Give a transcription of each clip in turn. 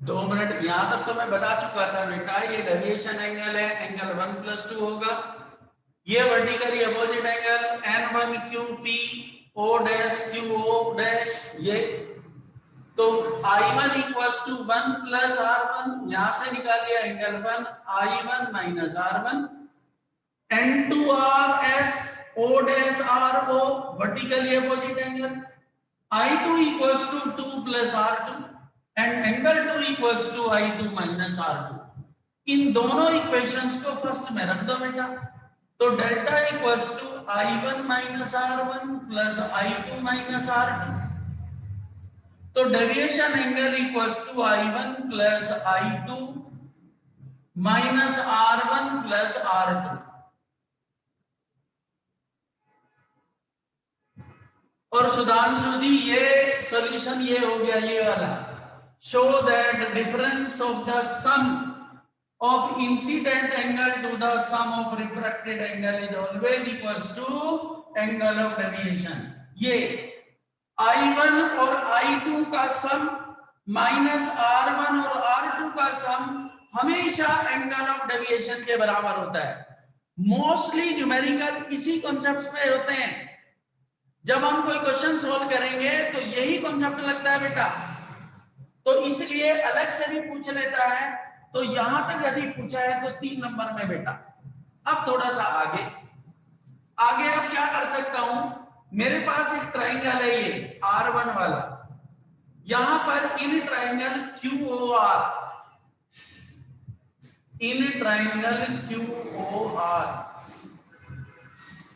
2 minute. यहां तक तो मैं बता चुका था बेटा, ये डेविएशन एंगल है, एंगल 1+2 होगा। ये vertically opposite angle N1 QP O dash QO dash, ये तो I1 equals to 1 plus R1, यहां से निकाल लिया angle 1, I1 minus R1, N2RS O dash RO vertically opposite angle, I2 equals to 2 plus R2 and angle 2 equals to I2 minus R2। इन दोनों equations को first में रख दो बेटा, तो delta equals to I1 minus R1 plus I2 minus R2, तो deviation angle equals to I1 plus I2 minus R1 plus R2। और सुधांशु जी ये सॉल्यूशन ये हो गया, ये वाला। Show that difference of the sum of incident angle to the sum of refracted angle is always equals to angle of deviation. ये I1 और I2 का सम माइनस R1 और R2 का सम हमेशा एंगल ऑफ डेविएशन के बराबर होता है। मोस्टली न्यूमेरिकल इसी कॉन्सेप्ट पे होते हैं। जब हम कोई क्वेश्चन सॉल्व करेंगे तो यही कॉन्सेप्ट लगता है बेटा, तो इसलिए अलग से भी पूछ लेता है। तो यहां तक यदि पूछा है तो 3 नंबर में बेटा। अब थोड़ा सा आगे आगे अब क्या कर सकता हूं, मेरे पास एक ट्राइंगल है ये R1 वाला, यहां पर in triangle QOR, in triangle QOR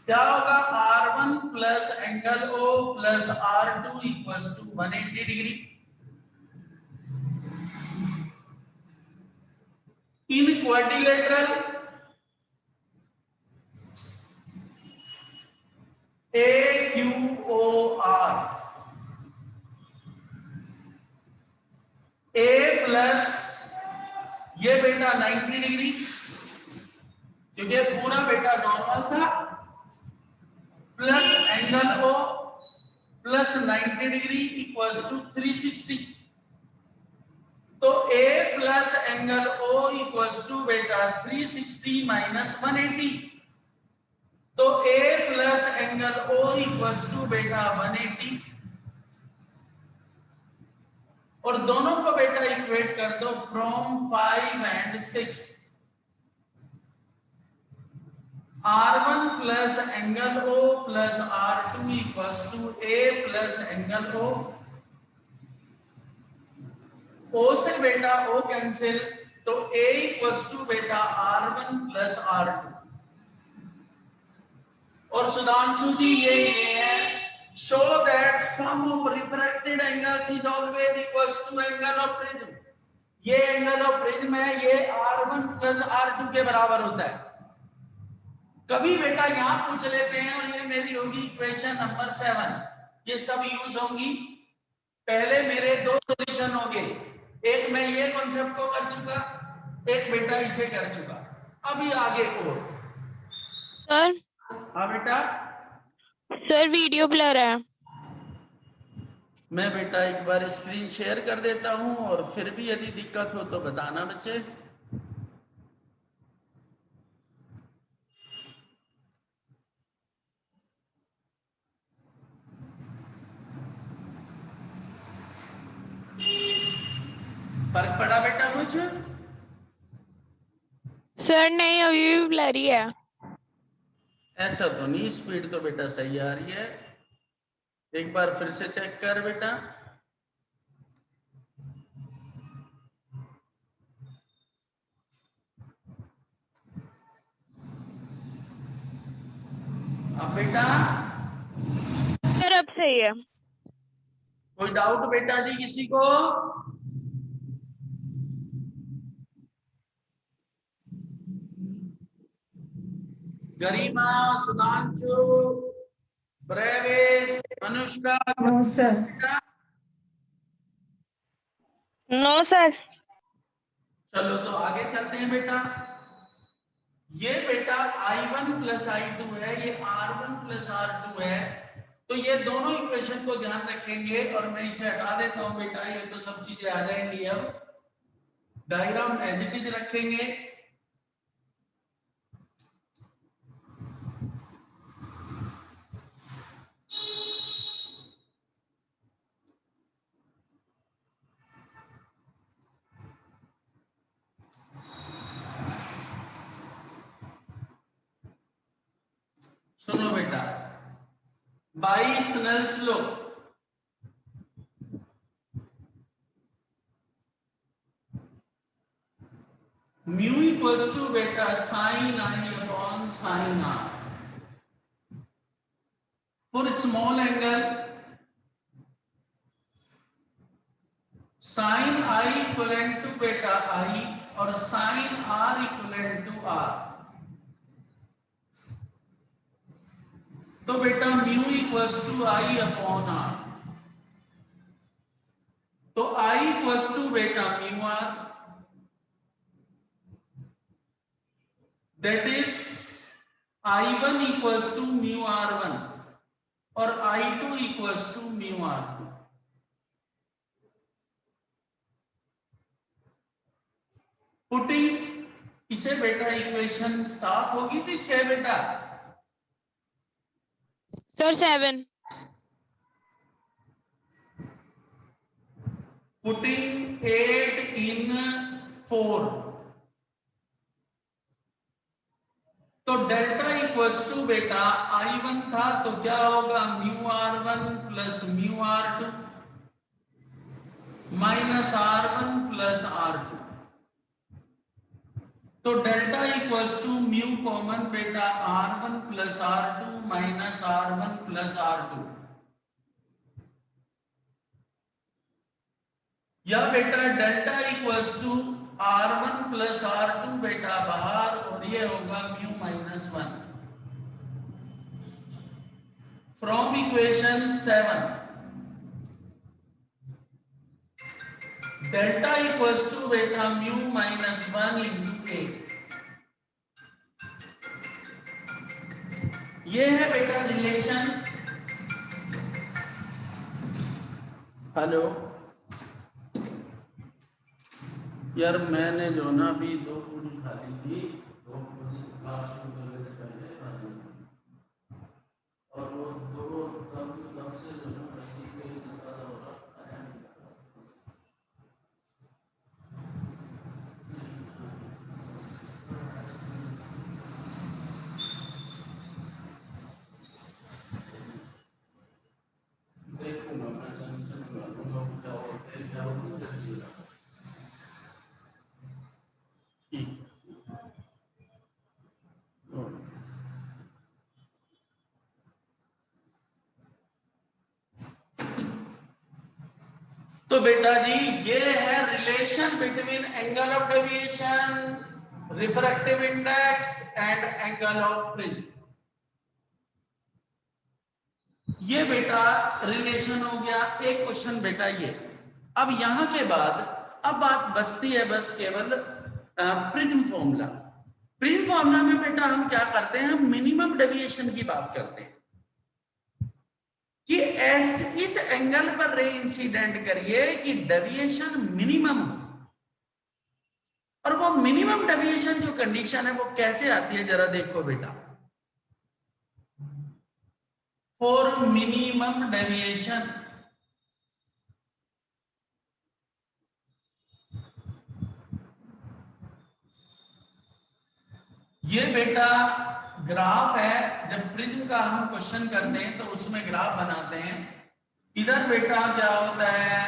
क्या होगा, R1 plus angle O plus R2 equals to 180 degree. In quadrilateral AQOR, A plus ये बेटा 90 डिग्री, क्योंकि पूरा बेटा नॉर्मल था, plus angle O plus 90 degree equals to 360। तो A plus angle O equals to बेटा 360 माइनस 180। तो A plus angle O equals to बेटा 180, और दोनों को बेटा इक्वेट कर दो from 5 and 6। R1 plus angle O plus R2 equals to A plus angle O, O से बेटा O कैंसिल, तो A इक्वल्स टू बेटा R1 प्लस R2। और सुधांशु जी ये है, show that sum of refracted angles is always equals to angle of prism. ये angle of prism है, ये R1 प्लस R2 के बराबर होता है। कभी बेटा यहां पूछ लेते हैं, और ये मेरी होगी इक्वेशन नंबर 7, ये सब यूज होंगी। पहले मेरे 2 सॉल्यूशन होंगे, एक मैं ये कॉन्सेप्ट को कर चुका, एक बेटा इसे कर चुका। अभी आगे को सर, हाँ बेटा, सर वीडियो ब्लर है। मैं बेटा एक बार स्क्रीन शेयर कर देता हूं, और फिर भी यदि दिक्कत हो तो बताना बच्चे। फर्क पड़ा बेटा कुछ? सर नहीं, अभी भी ब्लर ही है। ऐसा तो नहीं, स्पीड तो बेटा सही आ रही है। एक बार फिर से चेक कर बेटा। अब बेटा सर अब सही है। कोई डाउट बेटा जी किसी को? गरिमा, सुधांशु, ब्रेवेज, Anushka? No sir. No sir. चलो तो आगे चलते हैं बेटा। ये बेटा I1 प्लस I2 है, ये R1 प्लस R2 है, तो ये दोनों इक्वेशन को ध्यान रखेंगे। और मैं इसे हटा देता हूं बेटा, ये तो सब चीजें आ जाएंगी अब। डायग्राम एज इट इज रखेंगे। सुनो बेटा, by Snell's law mu equals to बेटा sine i upon sine r for small angle sine i equivalent to बेटा आई और sine r equivalent to r. तो बेटा mu equals to i upon r, तो i equals to बेटा mu r, that is I1 equals to mu R1 और I2 equals to mu R2। Putting इसे बेटा equation 7 होगी थी 6 बेटा? सर 7। पुटिंग 8 इन 4, तो डेल्टा इक्वल्स टू बेटा I1 था तो क्या होगा mu R1 plus mu R2 minus R1 plus R2। तो delta equals to mu common बेटा R1 plus R2 minus R1 plus R2, या बेटा delta equals to R1 plus R2 बेटा बाहर और ये होगा mu minus 1 from equation 7। Delta equals to बेटा म्यू माइनस 1 इंटू ए, ये है बेटा रिलेशन। हेलो यार, मैंने जो ना अभी 2 पूरी खा ली थी, 2 पूरी क्लास शुरू करने से पहले खा ली थी, और वो 2 तब से जो ना ऐसी कोई नशा हो रहा है। देखूंगा मैं टेंशन में रहूंगा, क्या होता है क्या होता है। ठीक। तो बेटा जी ये है relation between angle of deviation, refractive index and angle of prism. ये बेटा रिलेशन हो गया एक क्वेश्चन बेटा ये। अब यहां के बाद अब बात बचती है बस केवल प्रिज्म फॉर्मूला। प्रिज्म फॉर्मूला में बेटा हम क्या करते हैं, हम मिनिमम डेविएशन की बात करते हैं कि इस एंगल पर रे इंसिडेंट करिए कि डेविएशन मिनिमम हो। और वो मिनिमम डेविएशन जो कंडीशन है वो कैसे आती है जरा देखो बेटा। फॉर मिनिमम डेविएशन ये बेटा ग्राफ है। जब प्रिज्म का हम क्वेश्चन करते हैं तो उसमें ग्राफ बनाते हैं। इधर बेटा क्या होता है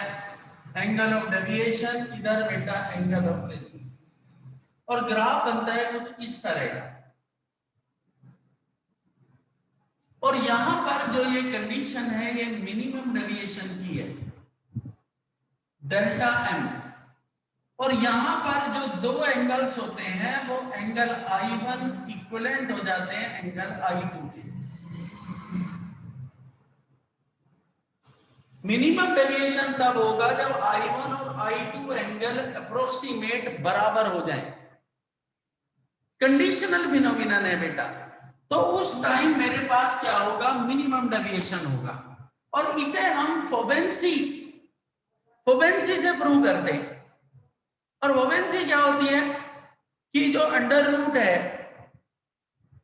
एंगल ऑफ डेविएशन, इधर बेटा एंगल ऑफ प्रिज्म, और ग्राफ बनता है कुछ इस तरह का। और यहां पर जो ये कंडीशन है ये मिनिमम डेविएशन की है डेल्टा एम, और यहां पर जो 2 एंगल्स होते हैं वो एंगल I1 इक्विवेलेंट हो जाते हैं एंगल I2 के। मिनिमम डेविएशन तब होगा जब I1 और I2 एंगल अप्रोक्सीमेट बराबर हो जाए। कंडीशनल फिनोमिनन है बेटा, तो उस टाइम मेरे पास क्या होगा मिनिमम डेविएशन होगा, और इसे हम फोबेंसी से प्रूव करते हैं। और वोवेंसी क्या होती है कि जो अंडर रूट है,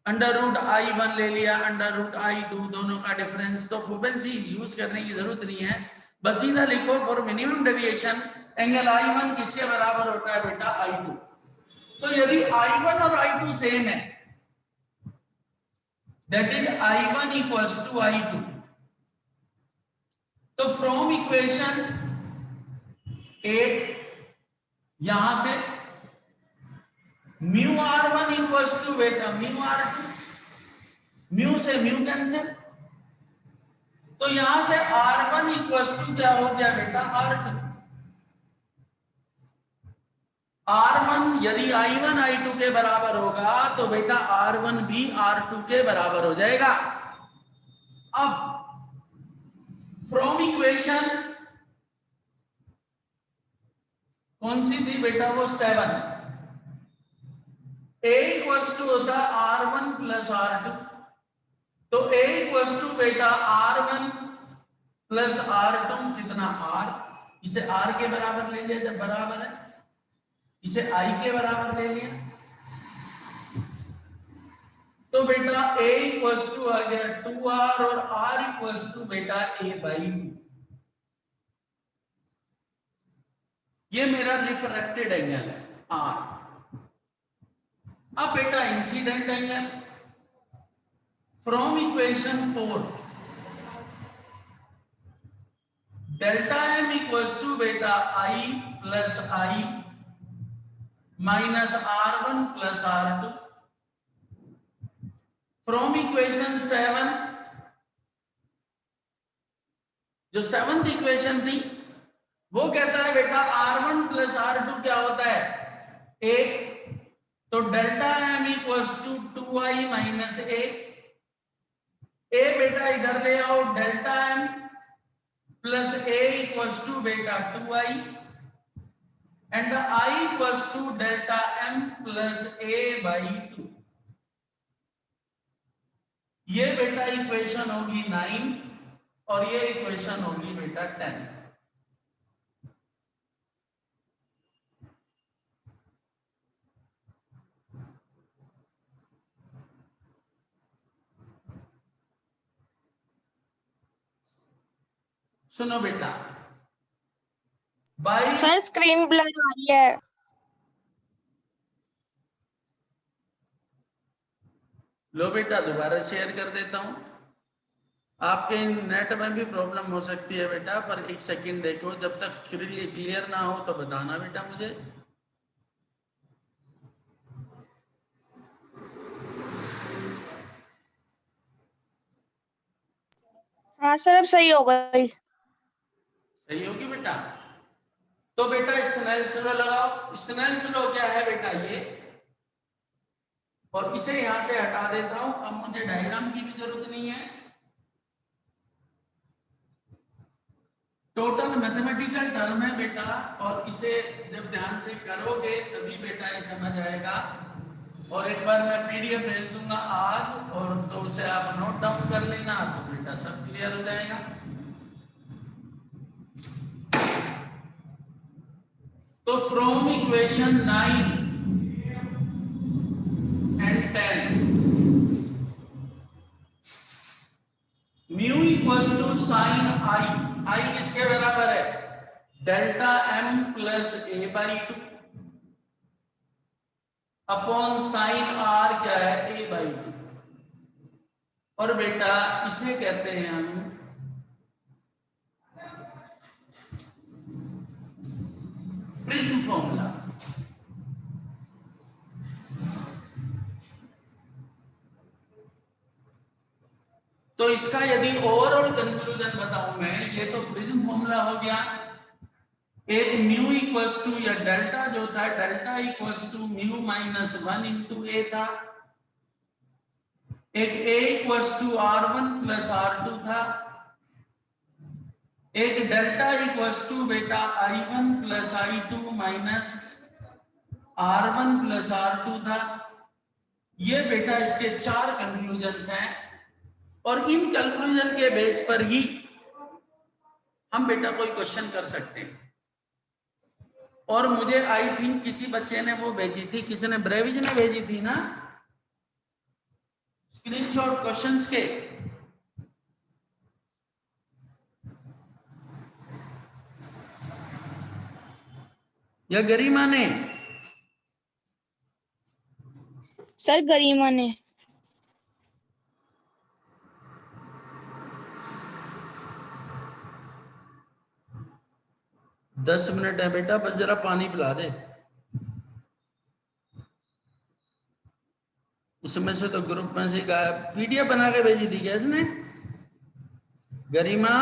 अंडर रूट I1 ले लिया, अंडर रूट I2, दोनों का डिफरेंस, तो वोवेंसी यूज करने की जरूरत नहीं है, बस सीधा लिखो for minimum deviation angle I1 किसके बराबर होता है बेटा, I2। तो यदि I1 और I2 सेम है, that is I1 equals to I2, तो फ्रॉम इक्वेशन 8 यहां से म्यू R1 इक्वल्स टू बेटा म्यू R2, म्यू से म्यू कैंसिल, तो यहां से R1 इक्वल्स टू क्या हो गया बेटा, R2। R1 यदि I1 I2 के बराबर होगा तो बेटा R1 भी R2 के बराबर हो जाएगा। अब फ्रॉम इक्वेशन कौन सी थी बेटा, वो 7, A इक्वल्स टू होता R1 प्लस R2, तो A इक्वल्स टू बेटा R1 प्लस R2 कितना R, इसे R के बराबर ले लिया, जब बराबर है इसे I के बराबर ले लिया, तो बेटा A इक्वल्स टू आ गया 2R और R इक्वल्स टू बेटा A/2। ये मेरा रिफ्रैक्टेड एंगल है R। अब बेटा incident angle from equation 4, delta M equals to बेटा I plus I minus R1 plus R2, from equation 7, जो 7th इक्वेशन थी वो कहता है बेटा R1 प्लस R2 क्या होता है, A, तो delta M equals to 2I minus A बेटा इधर ले आओ, delta M plus A equals to बेटा 2I and I equals to delta M plus A/2। ये बेटा इक्वेशन होगी 9 और ये इक्वेशन होगी बेटा 10। सुनो बेटा, सर स्क्रीन ब्लर आ रही है। लो बेटा दोबारा शेयर कर देता हूं, आपके नेट में भी प्रॉब्लम हो सकती है बेटा, पर एक सेकंड देखो, जब तक क्लियर ना हो तो बताना बेटा मुझे। हाँ सर अब सही हो गई। सही होगी बेटा। तो बेटा स्नेल्स लॉ लगाओ। स्नेल्स लॉ क्या है बेटा, ये, और इसे यहां से हटा देता हूं, अब मुझे डायग्राम की भी जरूरत नहीं है। टोटल मैथमेटिकल टर्म है बेटा, और इसे जब ध्यान से करोगे तभी बेटा ये समझ आएगा। और एक बार मैं पीडीएफ भेज दूंगा आज, और तो उसे आप नोट डाउन कर लेना, तो बेटा सब क्लियर हो जाएगा। तो from equation 9 and 10 mu equals to sine I किसके बराबर है, delta M plus A/2 upon sine R क्या है, A/2। और बेटा इसे कहते हैं हम प्रिज्म फॉर्मूला। तो इसका यदि ओवरऑल कंक्लूजन बताऊं मैं, ये तो प्रिज्म फॉर्मूला हो गया। एक म्यू इक्वल्स टू या डेल्टा जो था, delta equals to mu minus 1 into A था। एक ए equals to R1 plus R2 था। एक डेल्टा इक्वल्स टू बेटा I1 plus I2 minus R1 plus R2 था। ये बेटा इसके 4 कंक्लूजन्स हैं, और इन कंक्लूजन के बेस पर ही हम बेटा कोई क्वेश्चन कर सकते हैं। और मुझे आई थिंक किसी बच्चे ने वो भेजी थी, किसी ने ब्रेविज ने भेजी थी ना स्क्रीनशॉट क्वेश्चंस के। या गरिमा ने? सर गरिमा ने। 10 मिनट है बेटा, बस जरा पानी पिला दे। इसमें से तो ग्रुप में से पीडीएफ बना के भेजी थी क्या इसने? गरिमा?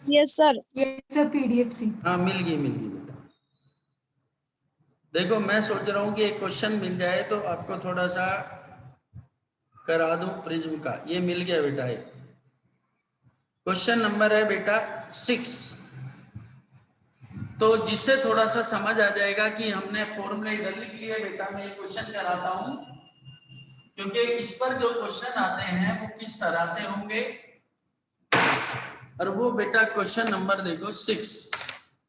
Yes sir. पीडीएफ थी। हाँ मिल गई बेटा। देखो मैं सोच रहा हूँ कि एक क्वेश्चन मिल जाए तो आपको थोड़ा सा करा दूं प्रिज्म का। ये मिल गया बेटा। एक क्वेश्चन नंबर है बेटा 6, तो जिससे थोड़ा सा समझ आ जाएगा कि हमने फॉर्मूला इधर लिख लिया बेटा। मैं ये क्वेश्चन कराता हूं क्योंकि इस पर जो क्वेश्चन आते हैं वो किस तरह से होंगे। और वो बेटा क्वेश्चन नंबर देखो 6,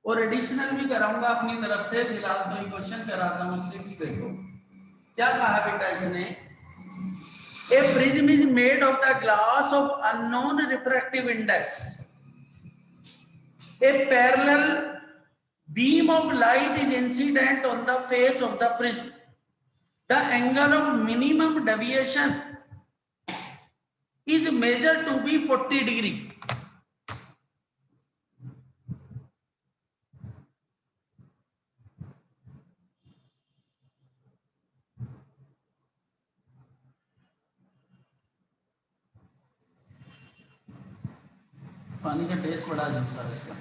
और एडिशनल भी कराऊंगा अपनी तरफ से। फिलहाल तो ये क्वेश्चन कराता हूं 6। देखो क्या कहा बेटा इसने। A prism is made of the glass of unknown refractive index. A parallel beam of light is incident on the face of the prism. The angle of minimum deviation is measured to be 40 degree. पानी का test बढ़ा दो sir इसका।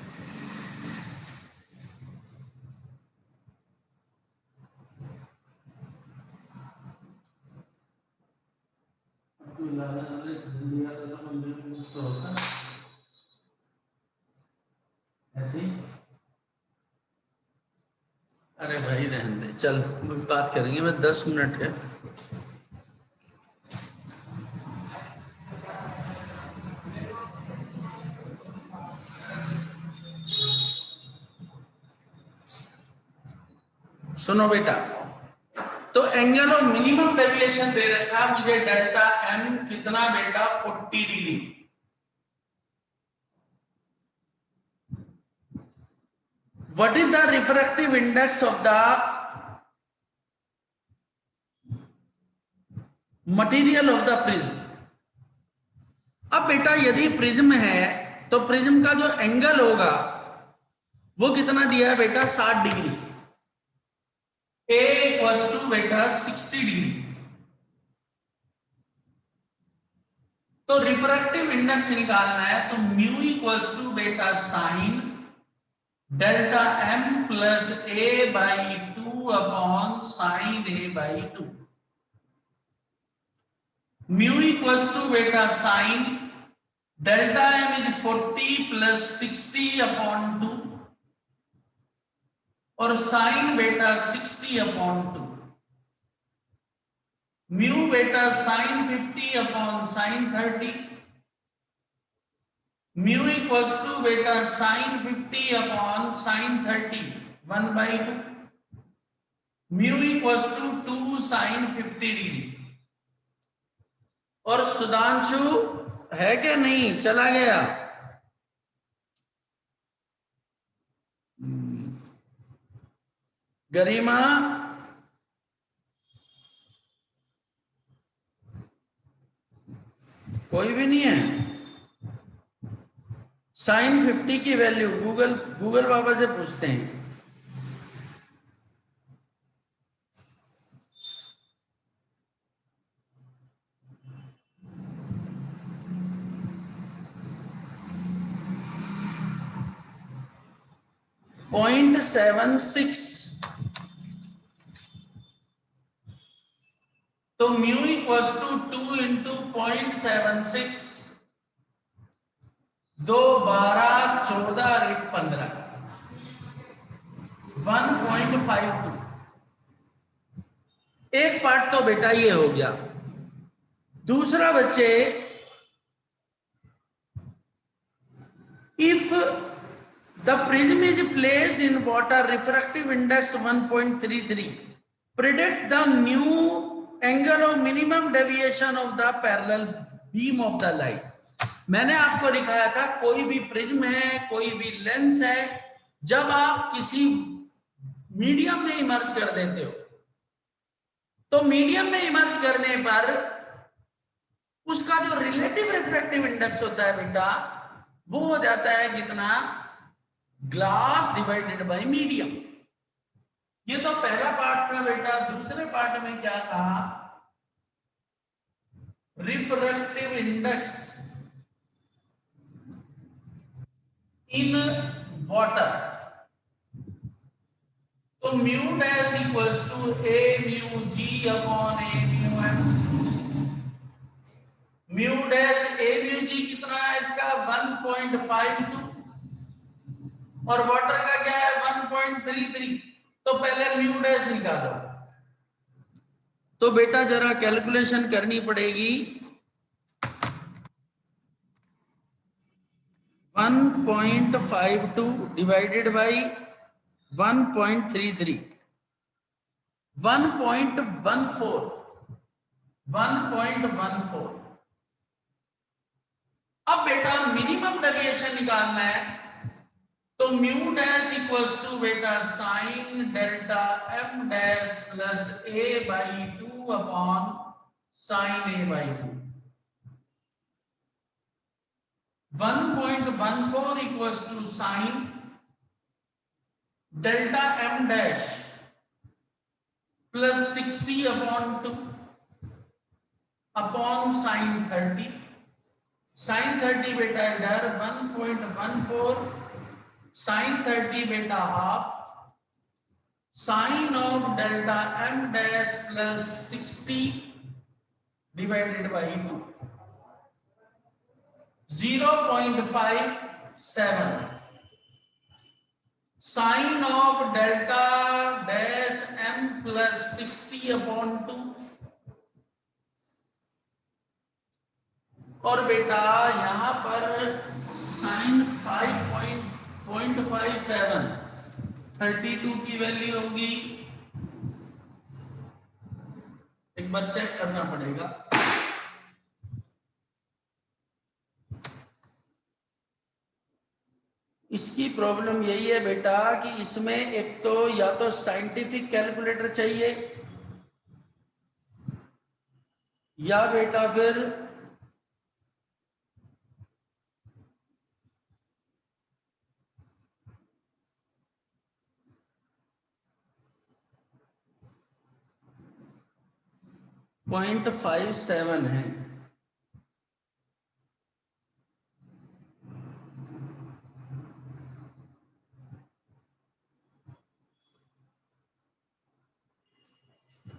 ऐसे ही? अरे भाई रहने दे, चल बात करेंगे। मैं 10 मिनट है। सुनो बेटा, तो एंगल ऑफ मिनिमम डेविएशन दे रखा मुझे डेल्टा एम कितना बेटा 40 degree. What is the refractive index of the material of the prism. अब बेटा यदि प्रिज्म है तो प्रिज्म का जो एंगल होगा वो कितना दिया है बेटा 60 डिग्री। A इक्वल्स टू बेटा 60 डिग्री। तो रिफ्रैक्टिव इंडेक्स निकालना है तो म्यू इक्वल्स टू बेटा sine delta m plus A by 2 upon sine A by 2। Mu equals to बेटा sine delta m is 40 plus 60 upon 2 और साइन बेटा 60 अपॉन 2। म्यू बेटा sine 50 upon sine 30। Mu equals to बेटा sine 50 upon sine 30 1/2। Mu equals to 2 sine 50 degree. और सुधांशु है कि नहीं? चला गया? गरिमा? कोई भी नहीं है? साइन 50 की वैल्यू गूगल बाबा से पूछते हैं। .76। तो म्यू इक्वल्स टू 2 इंटू 0.76 2 12 14 और 1 15 1.52। एक पार्ट तो बेटा ये हो गया। दूसरा बच्चे, if The prism is placed in water, refractive index 1.33. Predict the new angle of minimum deviation of the parallel beam of the light. मैंने आपको दिखाया था कोई भी प्रिज्म है, कोई भी लेंस है, जब आप किसी मीडियम में इमर्ज कर देते हो तो मीडियम में इमर्ज करने पर उसका जो रिलेटिव रिफ्रैक्टिव इंडेक्स होता है बेटा, वो हो जाता है कितना, ग्लास डिवाइडेड बाय मीडियम। ये तो पहला पार्ट था बेटा। दूसरे पार्ट में क्या कहा, रिफ्रैक्टिव इंडेक्स इन वाटर। तो mu dash equals to a mu g upon a mu m. Mu dash a mu g कितना है इसका, 1.52, और वाटर का क्या है 1.33। तो पहले म्यू डैश निकालो। तो बेटा जरा कैलकुलेशन करनी पड़ेगी। 1.52 डिवाइडेड बाई 1.33, 1.14, 1.14। अब बेटा मिनिमम डेविएशन निकालना है, तो म्यू डैश इक्वल्स टू बेटा sine delta M dash plus A by 2 upon sine A by 2। 1.14 equals to sine delta M dash plus 60 upon 2 upon sine 30। Sine 30 बेटा इधर 1.14 साइन 30 बेटा half sine of delta M dash plus 60 divided by 2, 0.57 sine of delta dash M plus 60 upon 2। और बेटा यहां पर sign 5.57 32 की value होगी, एक बार चेक करना पड़ेगा। इसकी प्रॉब्लम यही है बेटा कि इसमें एक तो या तो साइंटिफिक कैलकुलेटर चाहिए या बेटा फिर .57 है।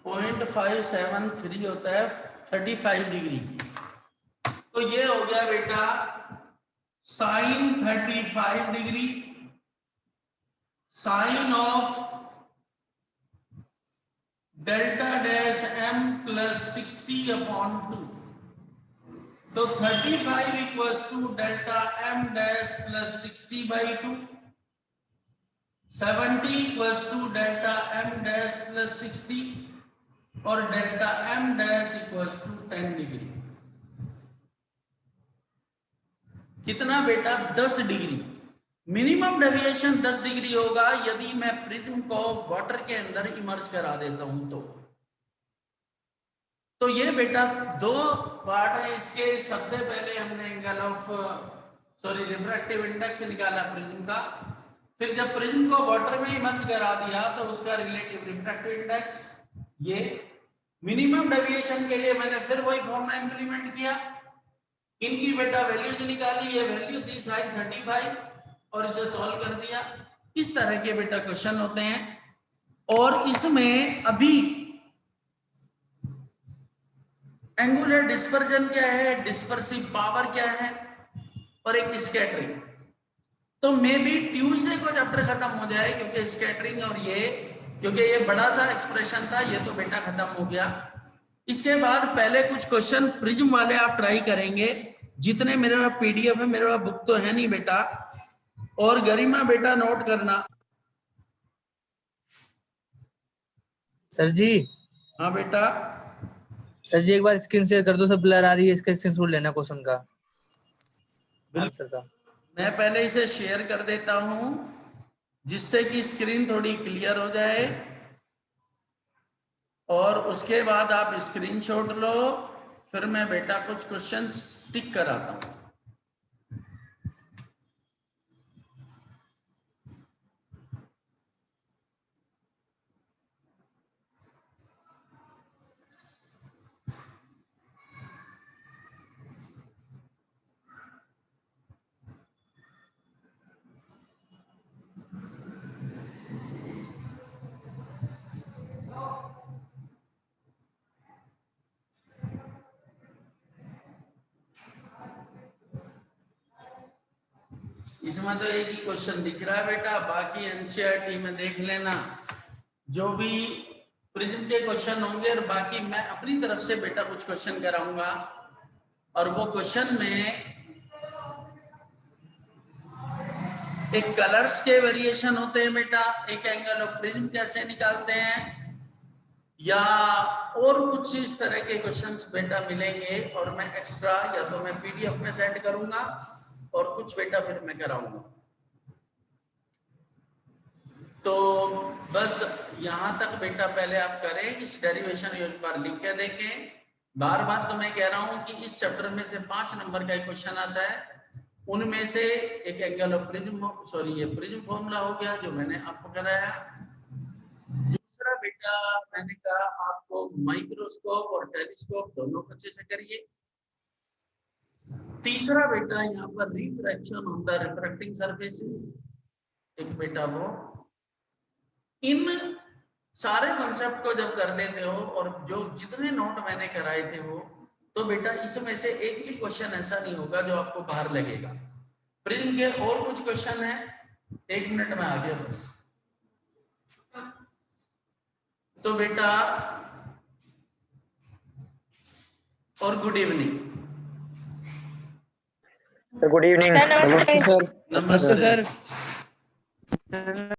.573 होता है 35 डिग्री की। तो ये हो गया बेटा sine 35 degree sine of delta dash M plus 60 upon 2। तो 35 equals to delta M dash plus 60 by 2, 70 equals to delta M dash plus 60 और delta M dash equals to 10 degree. कितना बेटा 10 डिग्री। मिनिमम डेविएशन 10 डिग्री होगा यदि मैं prism को water के अंदर इमर्ज करा देता हूं तो ये बेटा दो पार्ट है इसके। सबसे पहले हमने एंगल ऑफ रिफ्रैक्टिव इंडेक्स निकाला प्रिज्म का, फिर जब प्रिज्म को वाटर में इमर्ज करा दिया तो उसका रिलेटिव रिफ्रैक्टिव इंडेक्स। ये मिनिमम डेविएशन के लिए मैंने फिर वही फॉर्मूला इंप्लीमेंट किया, इनकी बेटा वैल्यूज निकाली, ये वैल्यू थी साइन 35 और इसे सॉल्व कर दिया। इस तरह के बेटा क्वेश्चन होते हैं। और इसमें अभी एंगुलर डिस्पर्जन क्या है, डिस्पर्सिव पावर क्या है और एक स्कैटरिंग। तो मे बी ट्यूसडे को चैप्टर खत्म हो जाए क्योंकि स्कैटरिंग और क्योंकि ये बड़ा सा एक्सप्रेशन था, ये तो बेटा खत्म हो गया। इसके बाद पहले कुछ क्वेश्चन प्रिज्म वाले आप ट्राई करेंगे। जितने मेरे पास पीडीएफ है, मेरे पास बुक तो है नहीं बेटा, और गरिमा बेटा नोट करना। सर जी, हाँ बेटा, सर जी एक बार स्क्रीन शेयर कर दो, सब ब्लर आ रही है, इसका स्क्रीनशॉट लेना क्वेश्चन का, आंसर का। मैं पहले इसे शेयर कर देता हूं जिससे कि स्क्रीन थोड़ी क्लियर हो जाए, और उसके बाद आप स्क्रीनशॉट लो, फिर मैं बेटा कुछ क्वेश्चंस टिक कराता हूं। इसमें तो एक ही क्वेश्चन दिख रहा है बेटा, बाकी एनसीईआरटी में देख लेना, जो भी प्रिज्म के क्वेश्चन होंगे, और बाकी मैं अपनी तरफ से बेटा कुछ क्वेश्चन कराऊंगा, और वो क्वेश्चन में एक कलर्स के वेरिएशन होते हैं बेटा, एक एंगल ऑफ प्रिज्म कैसे निकालते हैं, या और कुछ इस तरह के क्वेश्चंस बेटा मिलेंगे, और मैं एक्स्ट्रा या तो मैं पीडीएफ में सेंड करूंगा और कुछ बेटा फिर मैं कराऊंगा। तो बस यहां तक बेटा पहले आप करें, इस डेरिवेशन एक बार लिख के देखें। बार बार तो मैं कह रहा हूं कि इस चैप्टर में से 5 नंबर का एक क्वेश्चन आता है, उनमें से एक एंगल ऑफ प्रिज्म, सॉरी ये प्रिज्म फॉर्मूला हो गया जो मैंने आपको कराया। दूसरा बेटा मैंने कहा आपको माइक्रोस्कोप और टेलीस्कोप दोनों अच्छे से करिए। तीसरा बेटा यहाँ पर refraction on the refracting surfaces, एक बेटा वो। इन सारे कॉन्सेप्ट को जब कर लेते हो, और जो जितने नोट मैंने कराए थे वो, तो बेटा इसमें से एक भी क्वेश्चन ऐसा नहीं होगा जो आपको बाहर लगेगा। प्रिज्म के और कुछ क्वेश्चन है, 1 मिनट में आ गया बस। तो बेटा और गुड इवनिंग। Good evening. नमस्ते नमस्ते सर। नमस्ते सर।